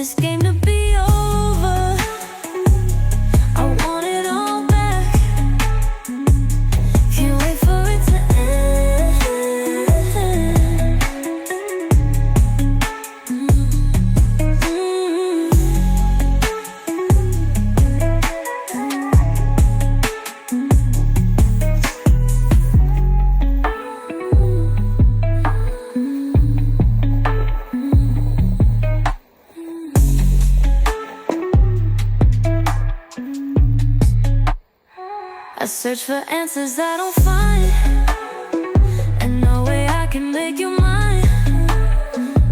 this game to be over. I want it all back. Can't wait for it to end. I search for answers I don't find, and no way I can make you mine.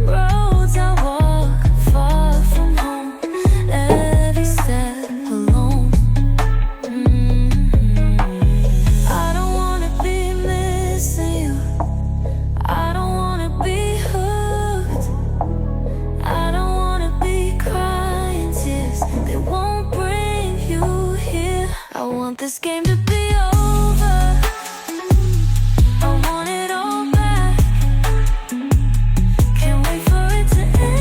Roads I walk far from home, every step alone. I don't wanna be missing you, I don't wanna be hooked, I don't wanna be crying tears, they won't bring you here. I want this game to be over. I want it all back. Can't wait for it to end.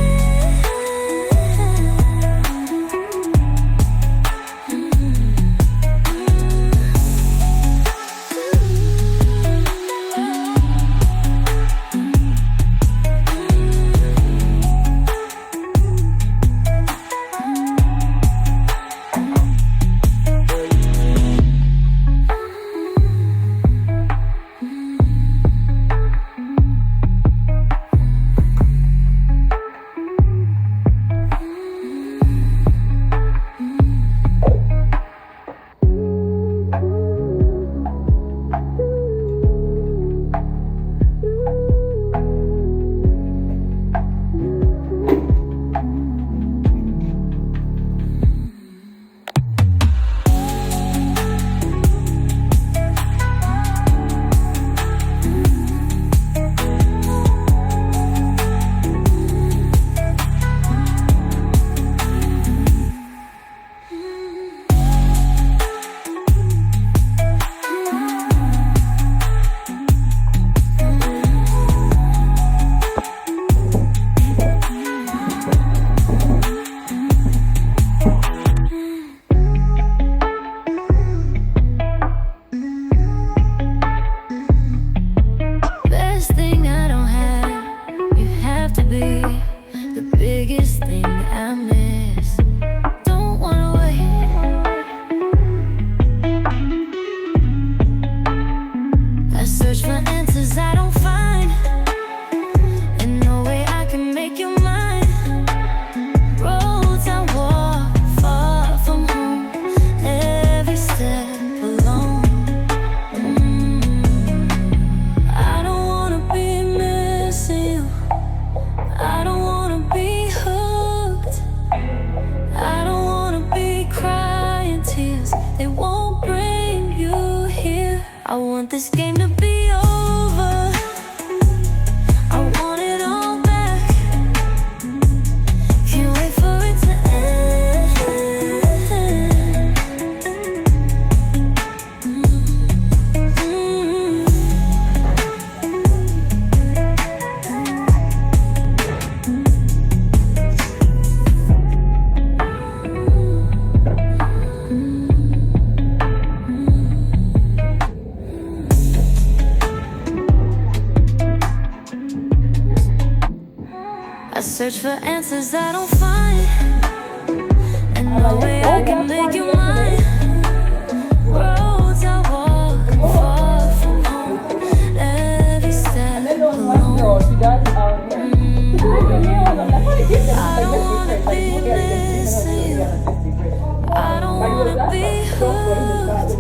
Best thing I don't have, you have to be the biggest thing I miss. Don't wanna wait. I search for answers I don't find, and no way I can make you mine. Roads I walk far from home, every step alone. I don't wanna be missing you, I don't wanna be hooked, I don't wanna be crying tears, they won't bring you here. I want this game to be over. I want it all back. Can't wait for it to end. I search for answers I don't find, and no way I can make you mine. Roads I walk far from home, every step alone. I don't wanna be missing you, I don't wanna be hooked,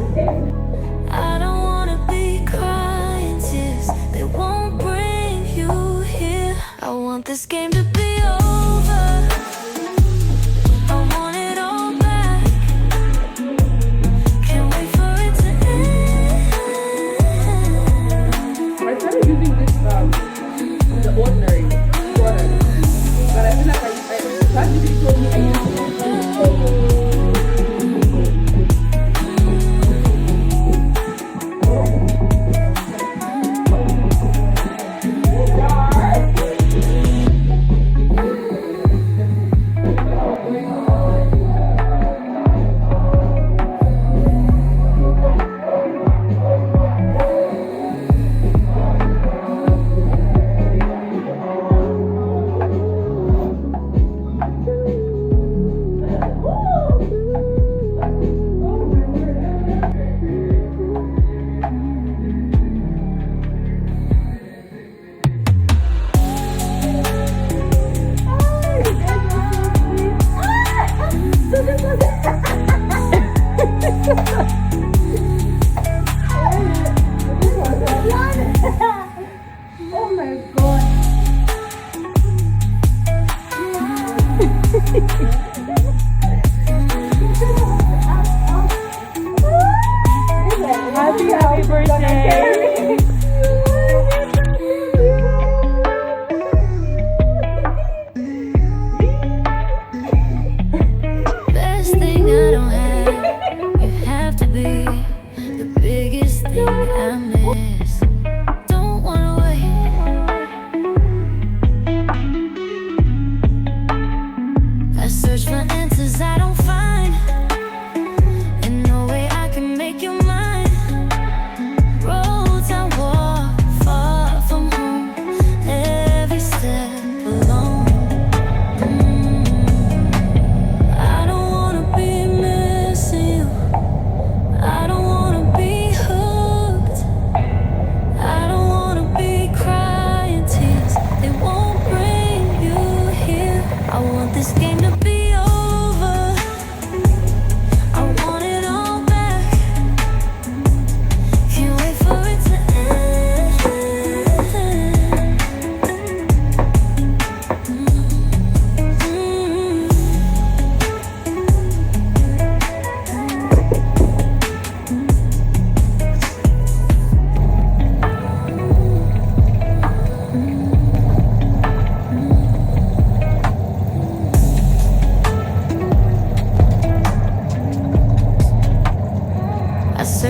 I don't wanna be crying tears, they won't bring you here. I want this game to be over. I want it all back. Can't wait for it to end. I started using this the ordinary water, but I feel like Practically told me I used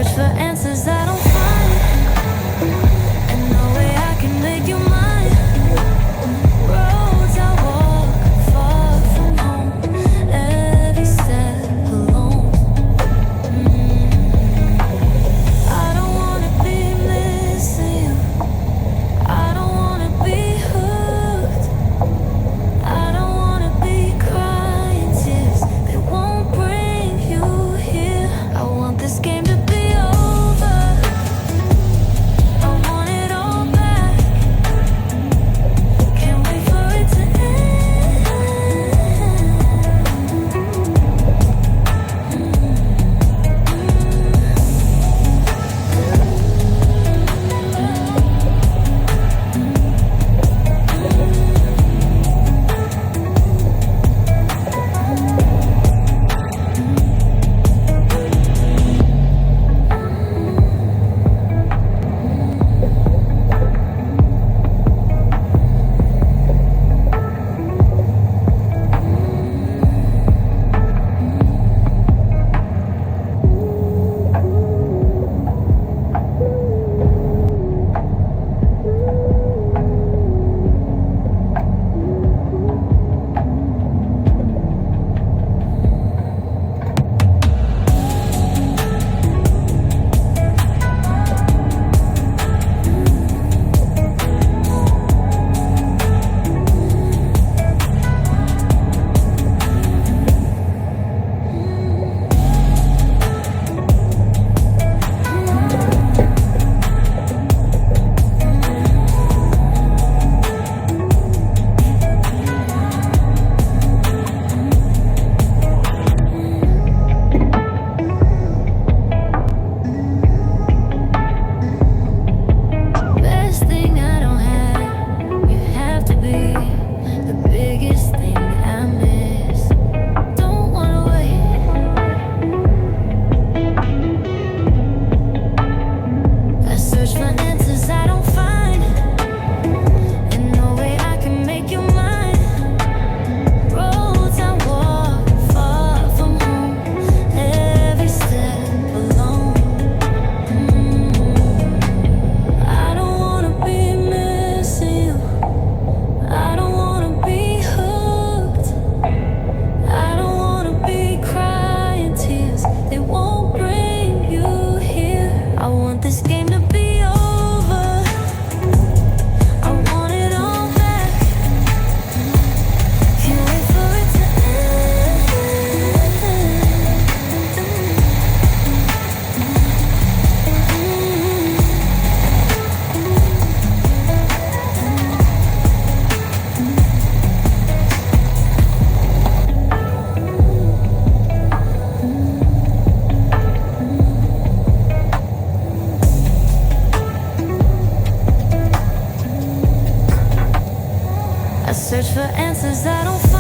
search for answers I don't find, and no way I can make you mine. Roads I walk far from home, every step alone. I don't wanna be missing you. I don't wanna be hooked. I don't wanna be crying tears that won't bring you here. I want this game to be over. I want it all back. Can't wait for it to end. Best thing I don't have, you have to be the biggest thing I miss. Don't wanna wait. I search for answers I don't find, and no way I can make you mine. Roads I walk far from home, every step alone. I don't wanna be missing you. I don't wanna be hooked. I don't wanna be crying tears they won't bring you here. I want this game to be over. I want it all back. Can't wait for it to end. I search for answers I don't find.